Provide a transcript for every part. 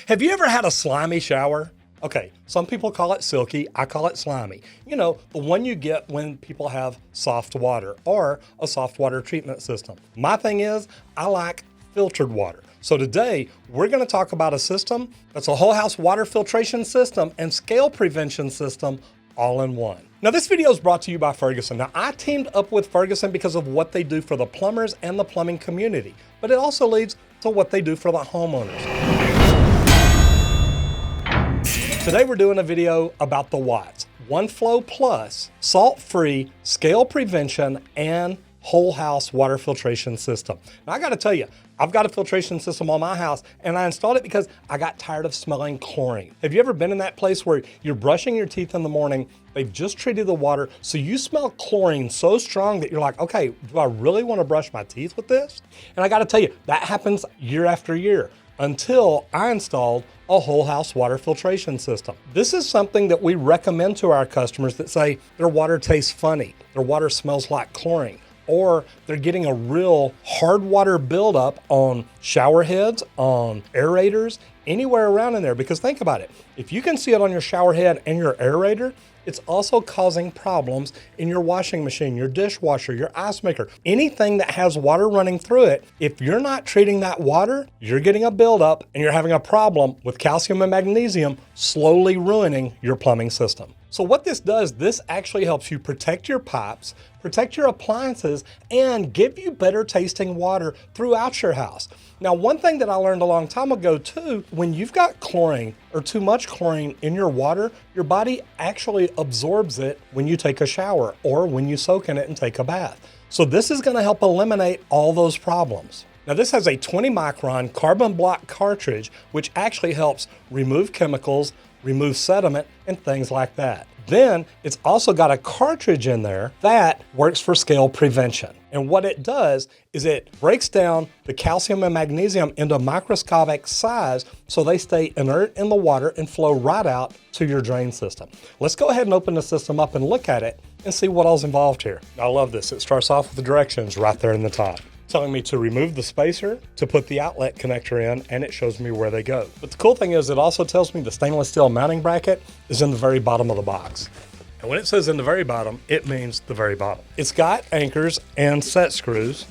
Have you ever had a slimy shower? Okay, some people call it silky, I call it slimy. You know, the one you get when people have soft water or a soft water treatment system. My thing is, I like filtered water. So today, we're gonna talk about a system that's a whole house water filtration system and scale prevention system all in one. Now this video is brought to you by Ferguson. Now I teamed up with Ferguson because of what they do for the plumbers and the plumbing community, but it also leads to what they do for the homeowners. Today we're doing a video about the Watts, OneFlow Plus, salt-free, scale prevention, and whole house water filtration system. Now I gotta tell you, I've got a filtration system on my house and I installed it because I got tired of smelling chlorine. Have you ever been in that place where you're brushing your teeth in the morning, they've just treated the water, so you smell chlorine so strong that you're like, okay, do I really wanna brush my teeth with this? And I gotta tell you, that happens year after year until I installed a whole house water filtration system. This is something that we recommend to our customers that say their water tastes funny, their water smells like chlorine, or they're getting a real hard water buildup on shower heads, on aerators, anywhere around in there. Because think about it, if you can see it on your shower head and your aerator, it's also causing problems in your washing machine, your dishwasher, your ice maker, anything that has water running through it. If you're not treating that water, you're getting a buildup and you're having a problem with calcium and magnesium slowly ruining your plumbing system. So what this does, this actually helps you protect your pipes, protect your appliances, and give you better tasting water throughout your house. Now, one thing that I learned a long time ago too, when you've got chlorine or too much chlorine in your water, your body actually absorbs it when you take a shower or when you soak in it and take a bath. So this is gonna help eliminate all those problems. Now this has a 20 micron carbon block cartridge, which actually helps remove chemicals, remove sediment, and things like that. Then it's also got a cartridge in there that works for scale prevention. And what it does is it breaks down the calcium and magnesium into microscopic size so they stay inert in the water and flow right out to your drain system. Let's go ahead and open the system up and look at it and see what all's involved here. I love this. It starts off with the directions right there in the top, telling me to remove the spacer, to put the outlet connector in, and it shows me where they go. But the cool thing is it also tells me the stainless steel mounting bracket is in the very bottom of the box. And when it says in the very bottom, it means the very bottom. It's got anchors and set screws.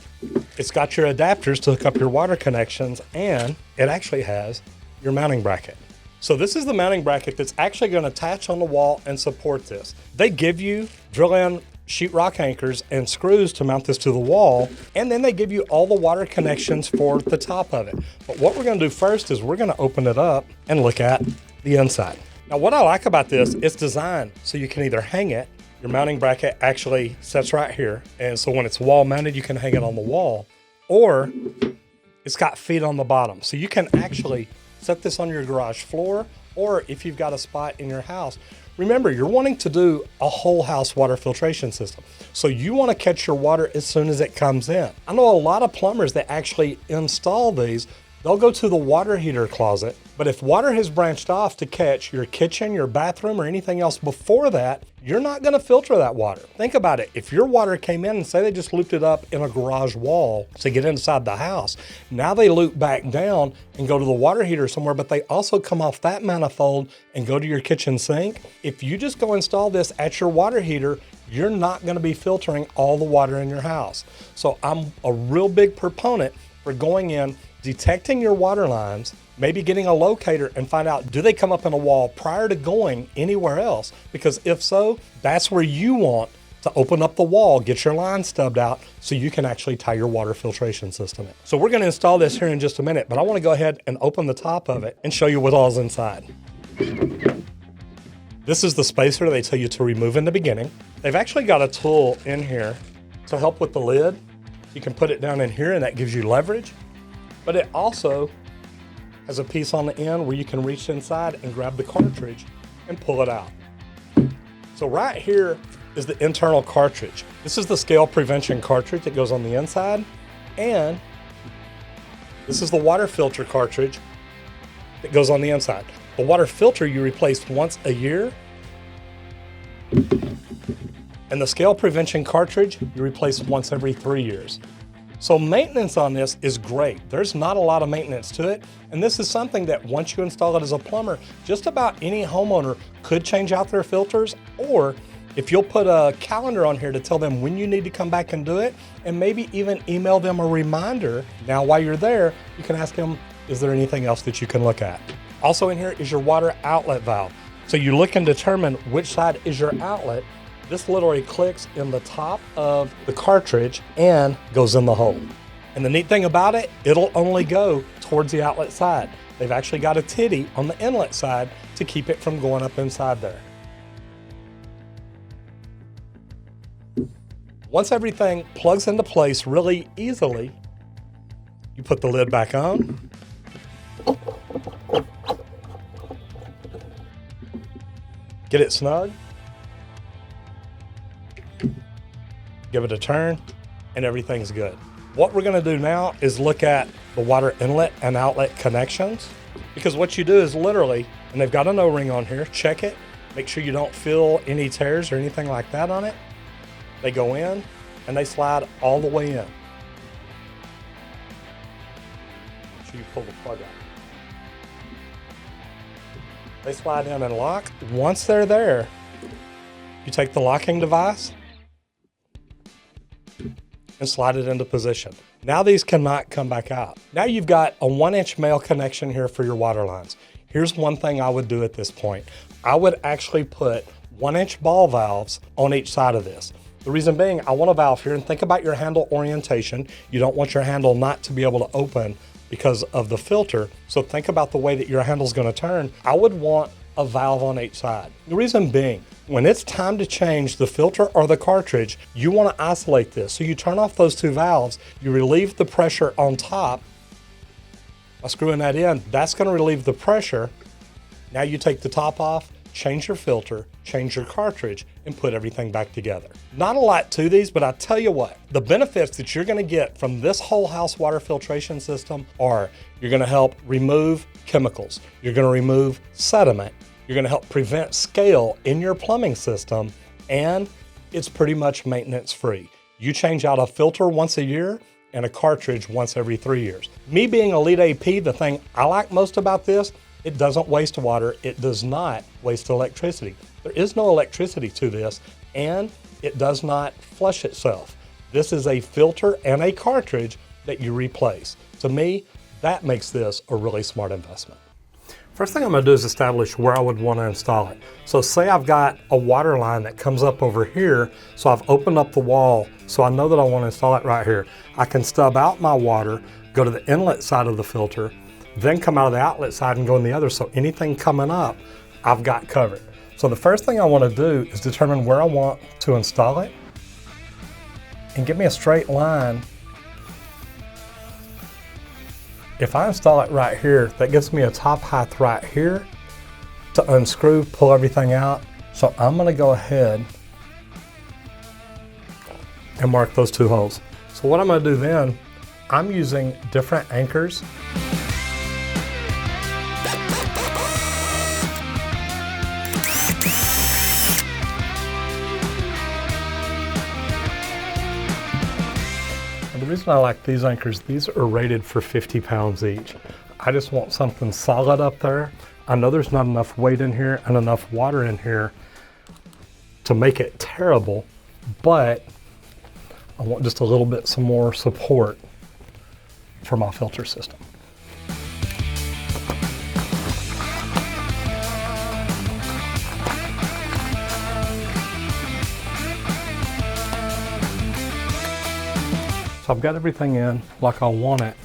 It's got your adapters to hook up your water connections, and it actually has your mounting bracket. So this is the mounting bracket that's actually gonna attach on the wall and support this. They give you drill-in sheetrock anchors and screws to mount this to the wall, and then they give you all the water connections for the top of it. But what we're gonna do first is we're gonna open it up and look at the inside. Now what I like about this, it's designed so you can either hang it, your mounting bracket actually sits right here, and so when it's wall mounted, you can hang it on the wall, or it's got feet on the bottom. So you can actually set this on your garage floor, or if you've got a spot in your house. Remember, you're wanting to do a whole house water filtration system. So you want to catch your water as soon as it comes in. I know a lot of plumbers that actually install these, they'll go to the water heater closet, but if water has branched off to catch your kitchen, your bathroom, or anything else before that, you're not gonna filter that water. Think about it. If your water came in and say they just looped it up in a garage wall to get inside the house, now they loop back down and go to the water heater somewhere, but they also come off that manifold and go to your kitchen sink. If you just go install this at your water heater, you're not gonna be filtering all the water in your house. So I'm a real big proponent for going in, detecting your water lines, maybe getting a locator and find out, do they come up in a wall prior to going anywhere else? Because if so, that's where you want to open up the wall, get your line stubbed out so you can actually tie your water filtration system in. So we're gonna install this here in just a minute, but I wanna go ahead and open the top of it and show you what all's inside. This is the spacer they tell you to remove in the beginning. They've actually got a tool in here to help with the lid. You can put it down in here and that gives you leverage. But it also has a piece on the end where you can reach inside and grab the cartridge and pull it out. So right here is the internal cartridge. This is the scale prevention cartridge that goes on the inside, and this is the water filter cartridge that goes on the inside. The water filter you replace once a year, and the scale prevention cartridge you replace once every 3 years. So maintenance on this is great. There's not a lot of maintenance to it. And this is something that once you install it as a plumber, just about any homeowner could change out their filters, or if you'll put a calendar on here to tell them when you need to come back and do it, and maybe even email them a reminder. Now, while you're there, you can ask them, is there anything else that you can look at? Also in here is your water outlet valve. So you look and determine which side is your outlet. This literally clicks in the top of the cartridge and goes in the hole. And the neat thing about it, it'll only go towards the outlet side. They've actually got a titty on the inlet side to keep it from going up inside there. Once everything plugs into place really easily, you put the lid back on. Get it snug. Give it a turn, and everything's good. What we're gonna do now is look at the water inlet and outlet connections, because what you do is literally, and they've got an O-ring on here, check it, make sure you don't feel any tears or anything like that on it. They go in and they slide all the way in. Make sure you pull the plug out. They slide in and lock. Once they're there, you take the locking device and slide it into position. Now these cannot come back out. Now you've got a 1-inch male connection here for your water lines. Here's one thing I would do at this point. I would actually put 1-inch ball valves on each side of this. The reason being, I want a valve here, and think about your handle orientation. You don't want your handle not to be able to open because of the filter. So think about the way that your handle's gonna turn. I would want a valve on each side. The reason being, when it's time to change the filter or the cartridge, you want to isolate this. So you turn off those two valves, you relieve the pressure on top. By screwing that in, that's going to relieve the pressure. Now you take the top off, change your filter, change your cartridge, and put everything back together. Not a lot to these, but I tell you what, the benefits that you're going to get from this whole house water filtration system are you're going to help remove chemicals, you're going to remove sediment, you're going to help prevent scale in your plumbing system, and it's pretty much maintenance free. You change out a filter once a year and a cartridge once every 3 years. Me being a lead AP, the thing I like most about this, it doesn't waste water, it does not waste electricity. There is no electricity to this, and it does not flush itself. This is a filter and a cartridge that you replace. To me, that makes this a really smart investment. First thing I'm gonna do is establish where I would wanna install it. So say I've got a water line that comes up over here, so I've opened up the wall, so I know that I wanna install it right here. I can stub out my water, go to the inlet side of the filter, then come out of the outlet side and go in the other, so anything coming up, I've got covered. So the first thing I wanna do is determine where I want to install it, and give me a straight line. If I install it right here, that gives me a top height right here to unscrew, pull everything out. So I'm gonna go ahead and mark those two holes. So what I'm gonna do then, I'm using different anchors. The reason I like these anchors, these are rated for 50 pounds each. I just want something solid up there. I know there's not enough weight in here and enough water in here to make it terrible, but I want just a little bit some more support for my filter system. So I've got everything in like I want it.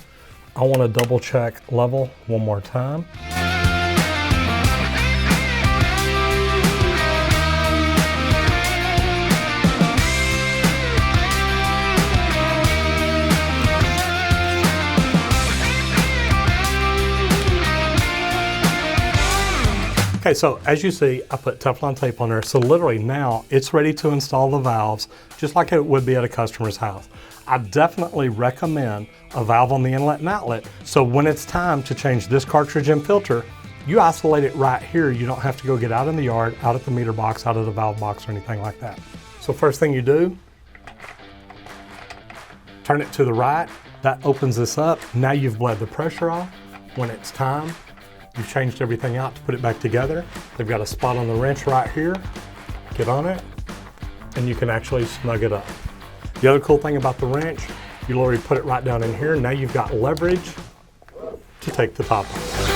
I want to double check level one more time. Okay, so as you see, I put Teflon tape on there. So literally now it's ready to install the valves just like it would be at a customer's house. I definitely recommend a valve on the inlet and outlet. So when it's time to change this cartridge and filter, you isolate it right here. You don't have to go get out in the yard, out at the meter box, out of the valve box or anything like that. So first thing you do, turn it to the right, that opens this up. Now you've bled the pressure off. When it's time, you've changed everything out to put it back together. They've got a spot on the wrench right here. Get on it, and you can actually snug it up. The other cool thing about the wrench, you'll already put it right down in here. Now you've got leverage to take the top off.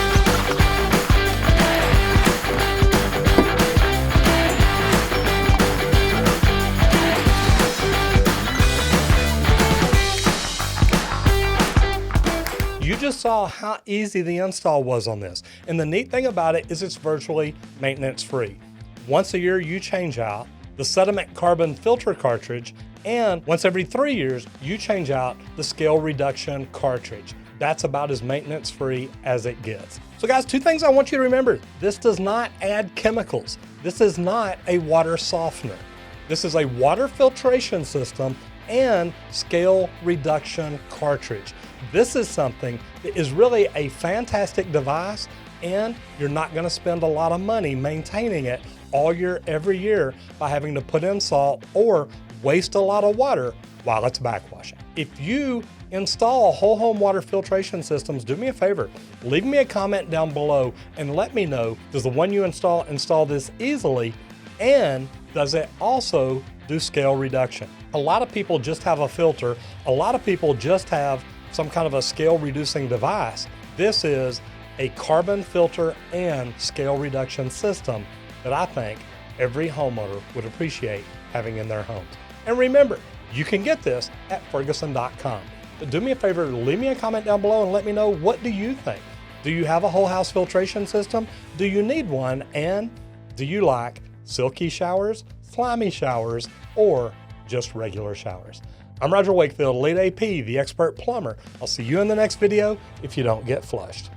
You just saw how easy the install was on this. And the neat thing about it is it's virtually maintenance free. Once a year you change out the sediment carbon filter cartridge, and once every 3 years you change out the scale reduction cartridge. That's about as maintenance free as it gets. So guys, 2 things I want you to remember. This does not add chemicals. This is not a water softener. This is a water filtration system and scale reduction cartridge. This is something that is really a fantastic device, and you're not going to spend a lot of money maintaining it all year, every year, by having to put in salt or waste a lot of water while it's backwashing. If you install whole home water filtration systems, do me a favor, leave me a comment down below and let me know, does the one you install this easily, and does it also do scale reduction? A lot of people just have a filter. A lot of people just have some kind of a scale reducing device. This is a carbon filter and scale reduction system that I think every homeowner would appreciate having in their homes. And remember, you can get this at Ferguson.com. But do me a favor, leave me a comment down below and let me know, what do you think? Do you have a whole house filtration system? Do you need one? And do you like silky showers, slimy showers, or just regular showers? I'm Roger Wakefield, Lead AP, the expert plumber. I'll see you in the next video if you don't get flushed.